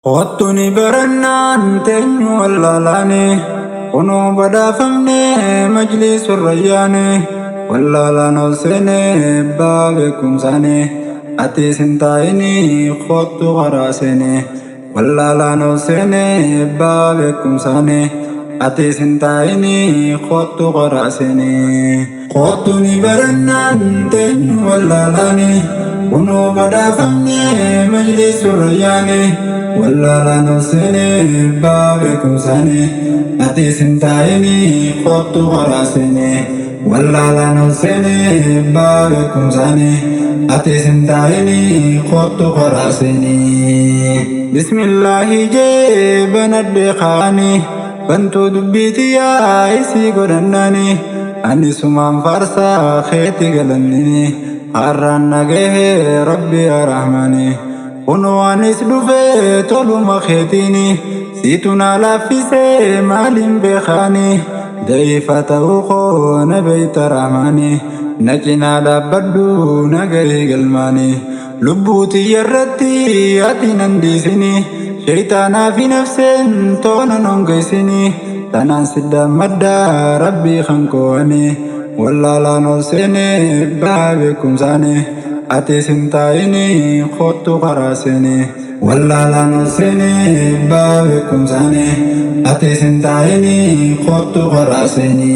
Qottuni barannaan teenyu wallaalane kunoo badhaafamne majlisu rayyaane wallaalaan ol seene ebbaa beekumsaane ati sintaayini qottu qaraa seene wallaalaan ol seene ebbaa beekumsaane ati sintaayini qottu qaraa seene qottuni barannaan teenyu wallaalane kunoo badhaafamne majlisu rayyaane wallaalaan ol seene ebbaa beekumsaane ati sintaayini qottu qaraa seene wallaalaan ol seene ebbaa beekumsaane ati sintaayini qottu qaraa seene bismillaahi jee banadhe qaani bantuu dubbiitiyaa isii godhannaani ani sumaan faarsaa keetti galannini har'aan nagahee rabbi arahmaani kunoo anis dhufee toluma keetiini siitu na laaffisee maaliin beekaani da'iifa ta'uu koo na beeyta rahmaani na cinaa dhaabbadhu na gahee galmaani lubbuu tiyya irratti ati nan dhiisini shayxaanaa fi nafseen toona nongeessini tanaan siddaan maddaa rabbii kan koo'ani wallaalaan ol seene ebbaa beekumsaane ati sintaayini qottu qaraa seene wallaalaan ol seene ebbaa beekumsaane ati sintaayini qottu qaraa seene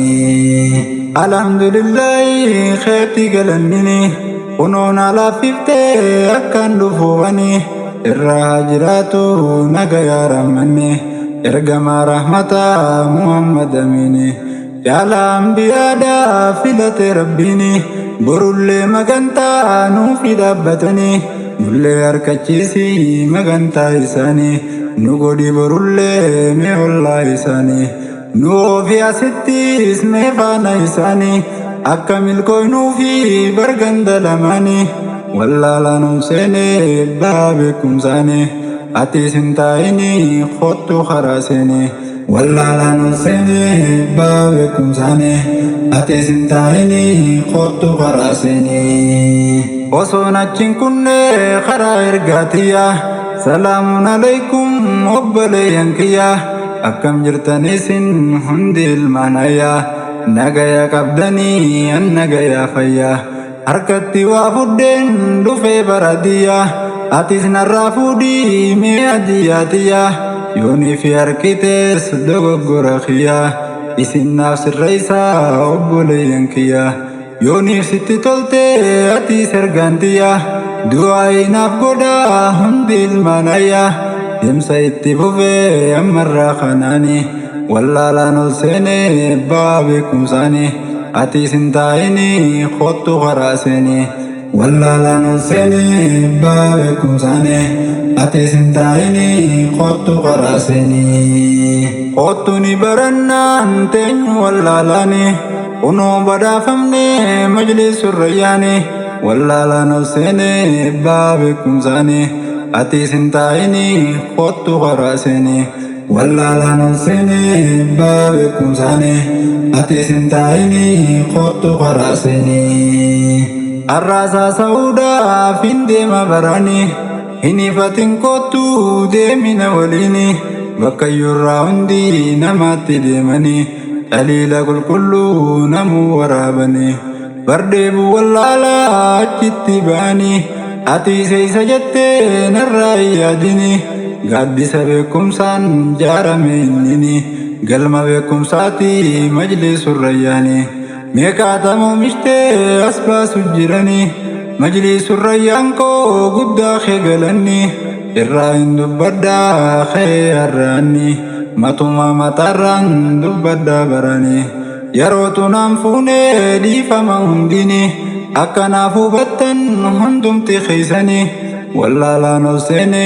alhamdulillaahi keetti galannini kunoo na laaffiftee akkaan dhufuuwani irraa jiraatu nagayaa rahmanni ergamaa rahmataa muhammad amiini jaala ambiyaadhaa filate rabbiini borullee magantaa nuufi dhaabbatanii nullee harkachiisii magantaa isaanii nu godhi borullee mee ollaa isaanii nu ofii asittis mee faana isaanii akka milkooynuufi barganda lamaanii wallaalaan ol seene ebbaa beekumsaane ati sintaayini qottu qaraa seene wallaalaan ol seene ebbaa beekumsaane ati sintaayini qottu qaraa seene osoon achiin kunne karaa ergaatiyya salaamun alaykum obboleeyyan kiyya akkam jirtan isin hundi ilmaanayya nagaya qabdanii an nagayaa fayyaa harkatti waa fuddeen dhufee baradiyya atis narraa fuudhii mee adiyyaatiyya yoonii fi harkitees dogoggora kiyya isin naaf sirreessaa obboleeyyan kiyya yooniif sitti toltee atiis ergaantiyya du'aayi naaf godhaa hundi ilmaanayya deemsa itti fufee ammarraa kanaani wallaalaan ol seene ebbaa beekumsaani ati sintaayini qottu qaraa seene wallaalaan ol seene ebbaa beekumsaane ati sintaayini qottu qaraa seene qottuni barannaan teenyu wallaalaani kunoo badhaafamne majlisu rayyaane wallaalaan ol seene ebbaa beekumsaane ati sintaayini qottu qaraa seene wallaalaan ol seene ebbaa beekumsaane ati sintaayini qottu qaraa seene arraasaa sa'uudhaaf hin deema barani hin ifatin kottu deemina waliini bakkayyurraa hundi namaatti deemani dhaliila qulqulluu namuu waraabani bardeebu wallaalaa achitti ba'ani ati seeysa jettee narraa hin yaadini gaaddisa beekumsaan jaarame innini galma beekumsaati majlisu rayyaani meeqaatamoo mishtee as baasu jirani majlisu rayyaan koo guddaa kee galanni irraa hin dubbadhaa kee har'aanni matuma mataarraan dubbadhaa barani yerootu naan fuunee dhiifama hundini akkanaaf hubattan hundumti keeysani wallaalaan ol seene